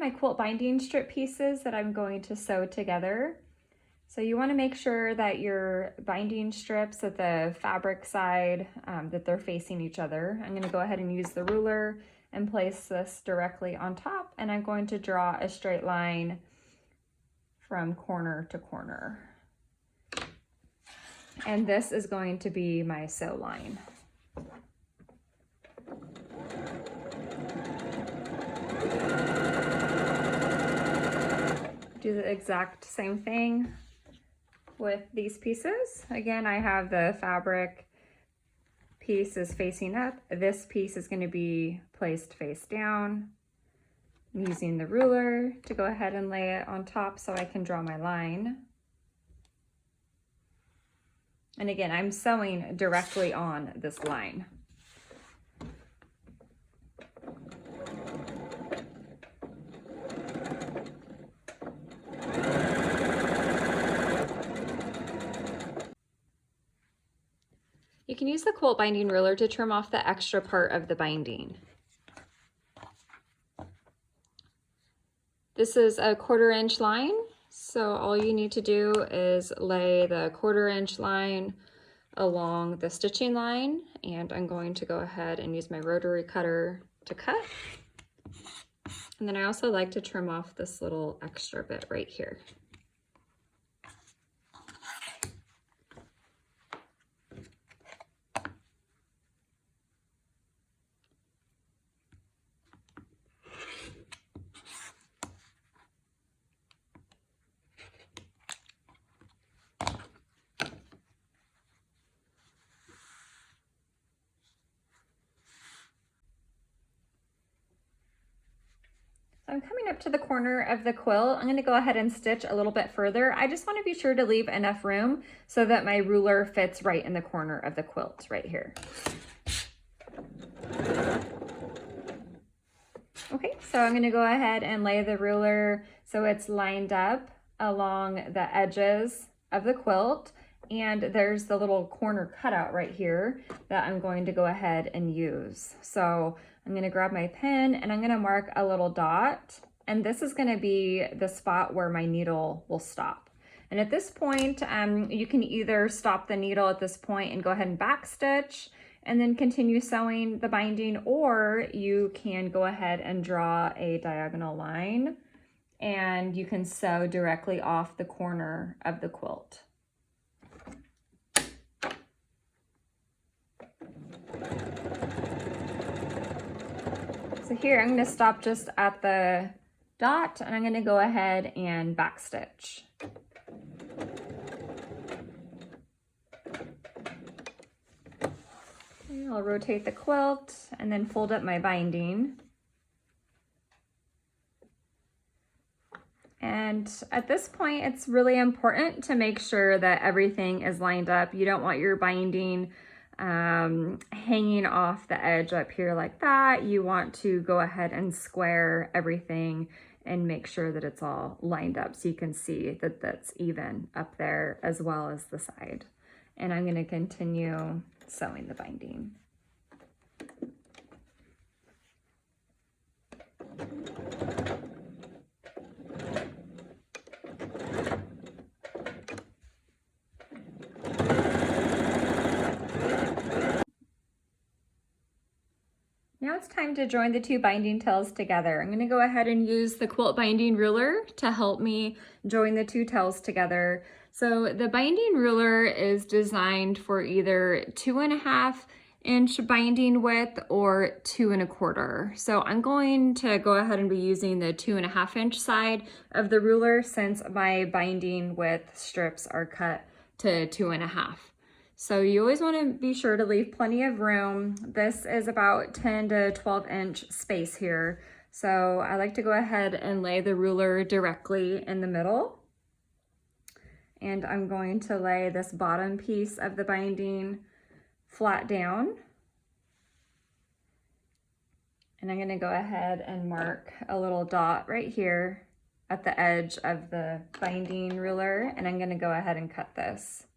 my quilt binding strip pieces that I'm going to sew together. So you want to make sure that your binding strips at the fabric side, that they're facing each other. I'm going to go ahead and use the ruler and place this directly on top, and I'm going to draw a straight line from corner to corner. And this is going to be my sew line. Do the exact same thing with these pieces. Again, I have the fabric piece is facing up. This piece is going to be placed face down. I'm using the ruler to go ahead and lay it on top so I can draw my line. And again, I'm sewing directly on this line. You can use the quilt binding ruler to trim off the extra part of the binding. This is a 1/4 inch line, so all you need to do is lay the 1/4 inch line along the stitching line, and I'm going to go ahead and use my rotary cutter to cut. And then I also like to trim off this little extra bit right here. I'm coming up to the corner of the quilt. I'm going to go ahead and stitch a little bit further. I just want to be sure to leave enough room so that my ruler fits right in the corner of the quilt right here. Okay, so I'm going to go ahead and lay the ruler so it's lined up along the edges of the quilt, and there's the little corner cutout right here that I'm going to go ahead and use. So I'm going to grab my pen and I'm going to mark a little dot, and this is going to be the spot where my needle will stop. And at this point, you can either stop the needle at this point and go ahead and backstitch and then continue sewing the binding, or you can go ahead and draw a diagonal line and you can sew directly off the corner of the quilt. So here I'm going to stop just at the dot, and I'm going to go ahead and backstitch. Okay, I'll rotate the quilt and then fold up my binding. And at this point, it's really important to make sure that everything is lined up. You don't want your binding hanging off the edge up here like that. You want to go ahead and square everything and make sure that it's all lined up so you can see that that's even up there as well as the side. And I'm going to continue sewing the binding. Now it's time to join the two binding tails together. I'm going to go ahead and use the quilt binding ruler to help me join the two tails together. So the binding ruler is designed for either 2.5 inch binding width or 2 1/4. So I'm going to go ahead and be using the 2.5 inch side of the ruler since my binding width strips are cut to 2.5. So you always want to be sure to leave plenty of room. This is about 10 to 12 inch space here. So I like to go ahead and lay the ruler directly in the middle. And I'm going to lay this bottom piece of the binding flat down. And I'm going to go ahead and mark a little dot right here at the edge of the binding ruler. And I'm going to go ahead and cut this.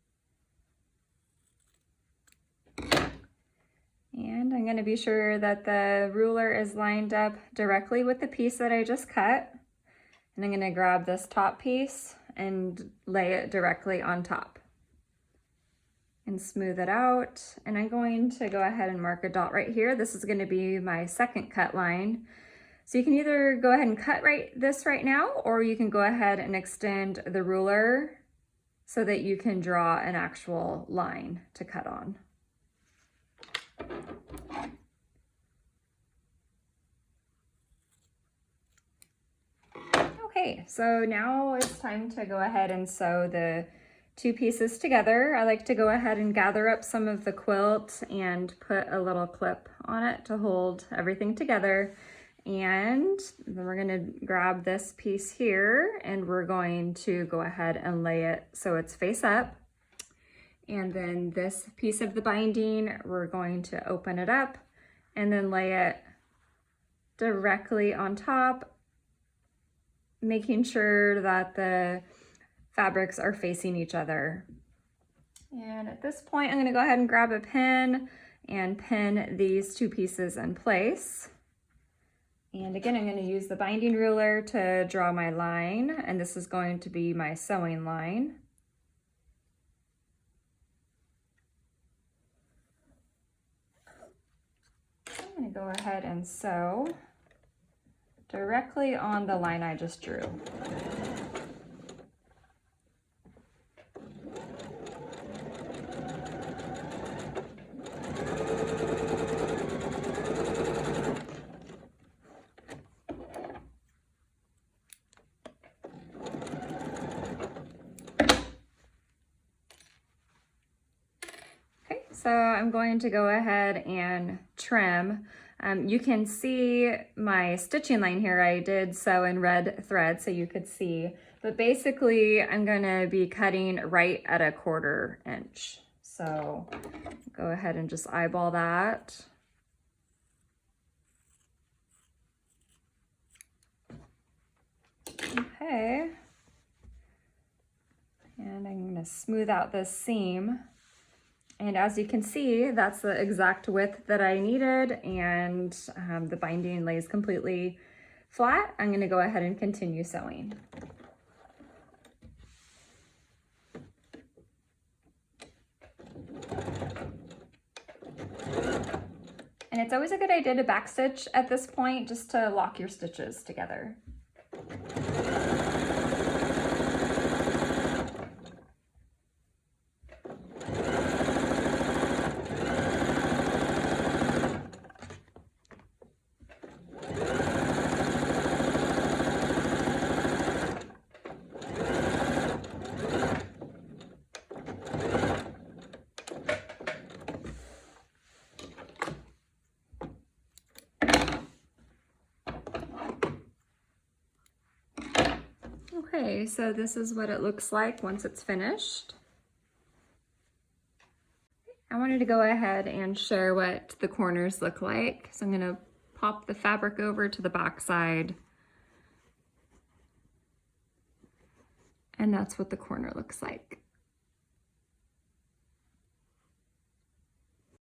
And I'm going to be sure that the ruler is lined up directly with the piece that I just cut. And I'm gonna grab this top piece and lay it directly on top and smooth it out. And I'm going to go ahead and mark a dot right here. This is gonna be my second cut line. So you can either go ahead and cut this right now, or you can go ahead and extend the ruler so that you can draw an actual line to cut on. Okay, so now it's time to go ahead and sew the two pieces together. I like to go ahead and gather up some of the quilt and put a little clip on it to hold everything together. And then we're gonna grab this piece here and we're going to go ahead and lay it so it's face up. And then this piece of the binding, we're going to open it up and then lay it directly on top, making sure that the fabrics are facing each other. And at this point, I'm gonna go ahead and grab a pin and pin these two pieces in place. And again, I'm gonna use the binding ruler to draw my line, and this is going to be my sewing line. I'm gonna go ahead and sew directly on the line I just drew. Okay, so I'm going to go ahead and trim. You can see my stitching line here. I did sew in red thread so you could see, but basically I'm gonna be cutting right at a 1/4 inch. So go ahead and just eyeball that. Okay. And I'm gonna smooth out this seam. And as you can see, that's the exact width that I needed, and the binding lays completely flat. I'm gonna go ahead and continue sewing. And it's always a good idea to backstitch at this point just to lock your stitches together. Okay, so this is what it looks like once it's finished. I wanted to go ahead and share what the corners look like. So I'm gonna pop the fabric over to the back side. And that's what the corner looks like.